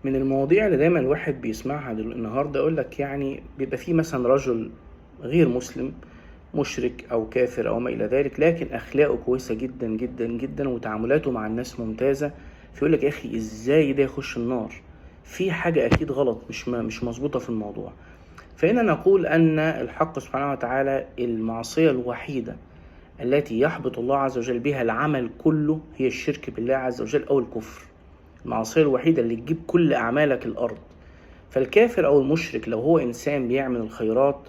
من المواضيع اللي دايما الواحد بيسمعها النهارده يقول لك يعني بيبقى في مثلا رجل غير مسلم، مشرك او كافر او ما الى ذلك، لكن اخلاقه كويسه جدا جدا جدا وتعاملاته مع الناس ممتازه. فيقول لك يا اخي ازاي ده يخش النار؟ في حاجه اكيد غلط، مش مظبوطه في الموضوع. فهنا نقول ان الحق سبحانه وتعالى المعصيه الوحيده التي يحبط الله عز وجل بها العمل كله هي الشرك بالله عز وجل او الكفر. المعصية الوحيدة اللي تجيب كل أعمالك الأرض. فالكافر أو المشرك لو هو إنسان بيعمل الخيرات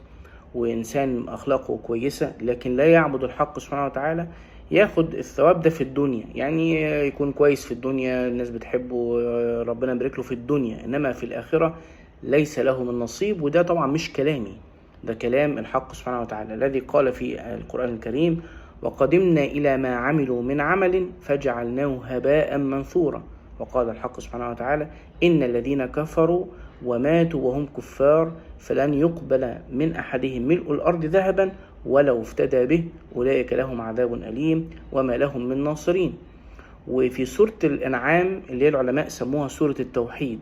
وإنسان أخلاقه كويسة لكن لا يعبد الحق سبحانه وتعالى، ياخد الثواب ده في الدنيا، يعني يكون كويس في الدنيا، الناس بتحبه، ربنا يبارك له في الدنيا، إنما في الآخرة ليس له من نصيب. وده طبعا مش كلامي، ده كلام الحق سبحانه وتعالى الذي قال في القرآن الكريم: وقدمنا إلى ما عملوا من عمل فجعلناه هباء منثورا. وقال الحق سبحانه وتعالى: إن الذين كفروا وماتوا وهم كفار فلن يقبل من أحدهم ملء الأرض ذهبا ولو افتدى به أولئك لهم عذاب أليم وما لهم من ناصرين. وفي سورة الأنعام اللي هي العلماء سموها سورة التوحيد،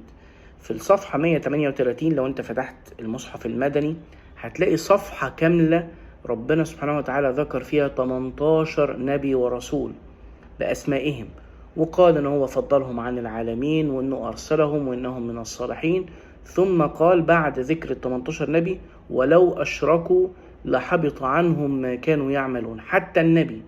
في الصفحة 138 لو أنت فتحت المصحف المدني هتلاقي صفحة كاملة ربنا سبحانه وتعالى ذكر فيها 18 نبي ورسول بأسمائهم، وقال إن هو فضلهم عن العالمين وإنه أرسلهم وإنهم من الصالحين. ثم قال بعد ذكر 18 نبي: ولو أشركوا لحبط عنهم ما كانوا يعملون. حتى النبي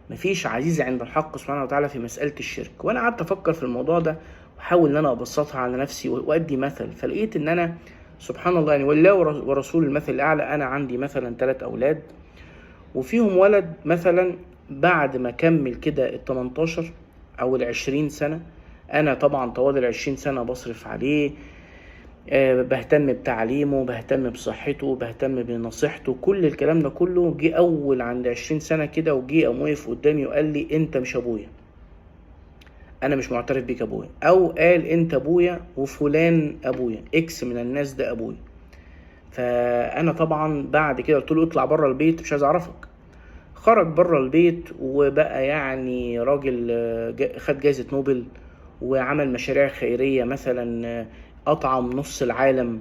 مفيش عزيز عند الحق سبحانه وتعالى في مسألة الشرك. وأنا قعدت أفكر في الموضوع ده وحاول إن أنا أبسطها على نفسي وأدي مثل، فلقيت إن أنا سبحان الله يعني والله ورسول المثل الأعلى. أنا عندي مثلا 3 أولاد، وفيهم ولد مثلا بعد ما كمل كده 18 أو 20 سنة، أنا طبعا طوال 20 سنة بصرف عليه، بهتم بتعليمه، بهتم بصحته، بهتم بنصيحته، كل الكلام ده كله. جه أول عند 20 سنة كده وجه قام وقف قدامي وقال لي: أنت مش أبويا، أنا مش معترف بيك أبويا. أو قال: أنت أبويا وفلان أبويا، إكس من الناس ده أبويا. فأنا طبعا بعد كده قلت له: اطلع بره البيت، مش عايز أعرفك. خرج بره البيت وبقى يعني راجل خد جائزة نوبل وعمل مشاريع خيرية، مثلا أطعم نص العالم.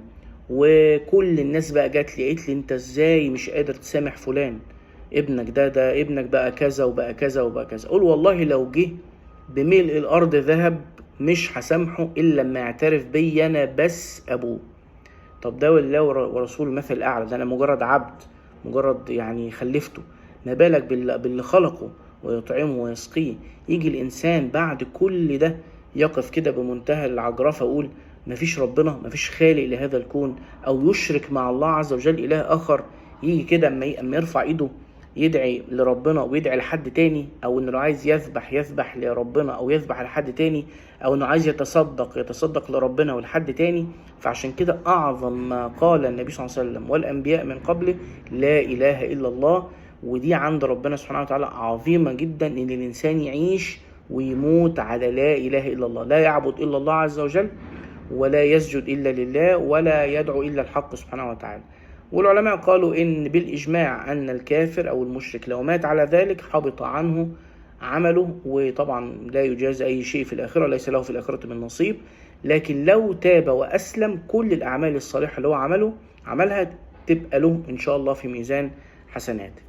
وكل الناس بقى جات لي قالت لي: انت ازاي مش قادر تسامح فلان؟ ابنك ده ابنك بقى كذا وبقى كذا وبقى كذا. اقول والله لو جه بملء الارض ذهب مش هسامحه الا لما يعترف بي انا بس ابوه. طب ده والله ورسول المثل الاعلى، ده انا مجرد عبد، مجرد يعني خلفته، ما بالك باللي خلقه ويطعمه ويسقيه. يجي الانسان بعد كل ده يقف كده بمنتهى العجرفة يقول: مفيش ربنا، مفيش خالق لهذا الكون، او يشرك مع الله عز وجل اله اخر. يجي كده اما يرفع ايده يدعي لربنا ويدعي لحد تاني، او انه لو عايز يذبح لربنا او يذبح لحد تاني، او انه عايز يتصدق لربنا ولحد تاني. فعشان كده اعظم ما قال النبي صلى الله عليه وسلم والانبياء من قبله: لا اله الا الله. ودي عند ربنا سبحانه وتعالى عظيمة جدا، ان الانسان يعيش ويموت على لا اله الا الله، لا يعبد الا الله عز وجل، ولا يسجد إلا لله، ولا يدعو إلا الحق سبحانه وتعالى. والعلماء قالوا إن بالإجماع أن الكافر أو المشرك لو مات على ذلك حبط عنه عمله، وطبعا لا يجازى أي شيء في الآخرة، ليس له في الآخرة من نصيب. لكن لو تاب وأسلم كل الأعمال الصالحة اللي هو عملها تبقى له إن شاء الله في ميزان حسناته.